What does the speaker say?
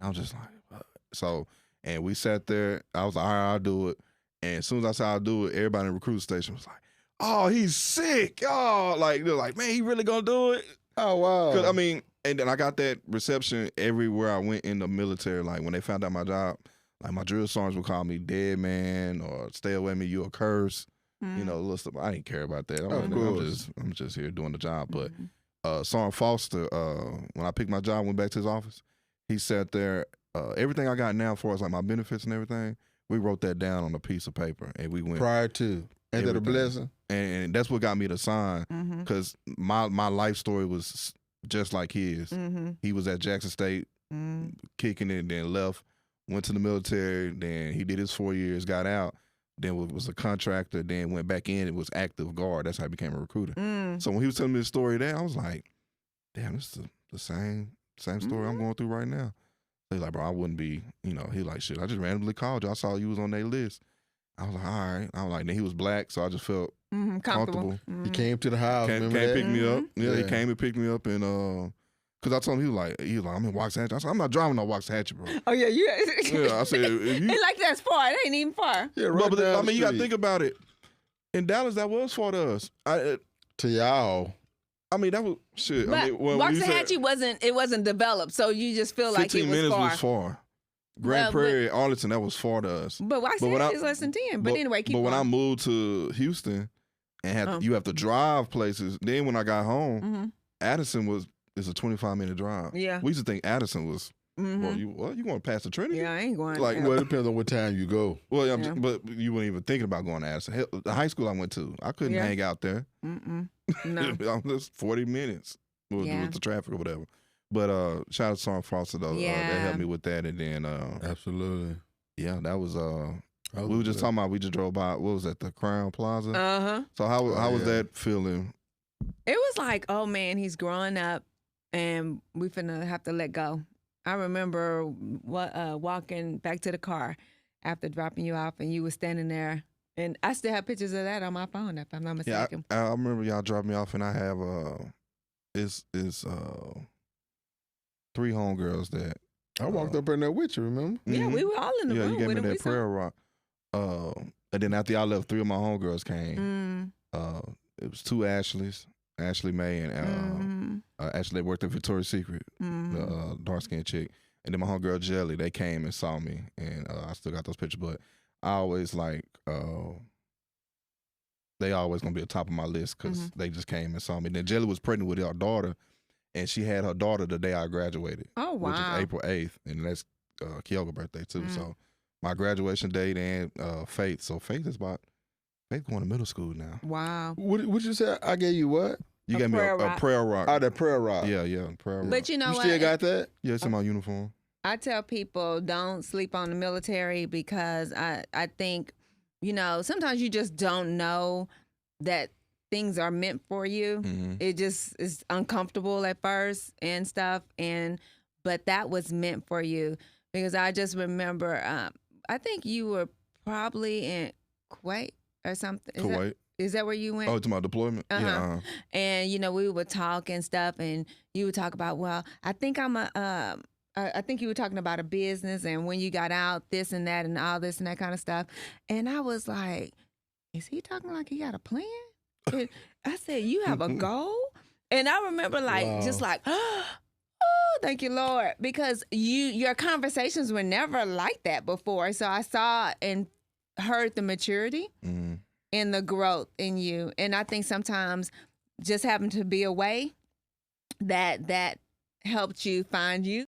I was just like, so, and we sat there. I was like, all right, I'll do it. And as soon as I said I'll do it, everybody in the recruit station was like, oh, he's sick. Oh, like, they're like, man, he really gonna do it? Oh, wow. 'Cause, I mean, and then I got that reception everywhere I went in the military. Like, when they found out my job, like, my drill sergeants would call me dead man or stay away from me, you a curse. You know, little stuff. I didn't care about that. I'm just here doing the job. But Sergeant Foster, when I picked my job, went back to his office, he sat there. Everything I got now, as far as like my benefits and everything, we wrote that down on a piece of paper, and we went prior to. Ain't that a blessing? And that's what got me to sign, because my life story was just like his. He was at Jackson State, kicking it, then left, went to the military, then he did his 4 years, got out, then was a contractor, then went back in and was active guard. That's how I became a recruiter. So when he was telling me the story there, I was like, damn, this is the same story I'm going through right now. So he's like, bro, I wouldn't be, he like, shit, I just randomly called you. I saw you was on their list. I was like, all right. I was like, then he was black, so I just felt comfortable. He came to the house. Came pick me up. Yeah, he came and picked me up, and because I told him, he was like, I'm in Waxahachie. I said, I'm not driving no Waxahachie, bro. Oh yeah, Yeah, I said, if you, and like that's far. It ain't even far. Yeah, right. but I mean, you got to think about it. In Dallas, that was far to us. To y'all. I mean, that was shit. But I mean, when you said Waxahachie wasn't developed, so you just feel like it 15 was minutes far. was far. Grand Prairie, Arlington, that was far to us. But Waxahachie is less than 10. But anyway, keep But when I going. moved to Houston and you have to drive places, then when I got home, Addison is a 25-minute drive. Yeah. We used to think Addison was, well, you going past the Trinity? Yeah, I ain't going. Like, Well, it depends on what time you go. well, but you weren't even thinking about going to Addison. Hell, the high school I went to, I couldn't hang out there. No. Just 40 minutes with the traffic or whatever. But shout out to Sergeant Foster though. That helped me with that. And then Absolutely. yeah, that was we were just talking about, we just drove by, what was that, the Crown Plaza? So how was that feeling? It was like, oh man, he's growing up and we finna have to let go. I remember walking back to the car after dropping you off, and you were standing there, and I still have pictures of that on my phone, if I'm not mistaken. I remember y'all dropped me off, and I have it's 3 homegirls that I walked up in there with you, remember? Yeah, we were all in the room. Yeah, you gave me with him. that prayer rock. And then after y'all left, 3 of my homegirls came. It was 2 Ashleys, Ashley May and Ashley worked at Victoria's Secret, the dark skinned chick. And then my homegirl Jelly, they came and saw me, and I still got those pictures. But I always like, they always gonna be at the top of my list because they just came and saw me. Then Jelly was pregnant with our daughter, and she had her daughter the day I graduated. Oh wow! Which is April 8th, and that's Kyoga's birthday too. So my graduation date and Faith. So Faith going to middle school now. Wow. What you say? I gave you what? You gave me a prayer rock. Oh, that prayer rock. Yeah, prayer rock. But you know you what? still got that? Yeah, it's in my uniform. I tell people don't sleep on the military because I think, sometimes you just don't know that things are meant for you. It just is uncomfortable at first and stuff. But that was meant for you, because I just remember, I think you were probably in Kuwait or something. Kuwait. Is that where you went? Oh, to my deployment? Yeah. And, we would talk and stuff, and you would talk about, well, I think I think you were talking about a business, and when you got out, this and that and all this and that kind of stuff. And I was like, is he talking like he got a plan? And I said, you have a goal? And I remember just like, oh, thank you, Lord. Because your conversations were never like that before. So I saw and heard the maturity and the growth in you. And I think sometimes just having to be away, that helped you find you.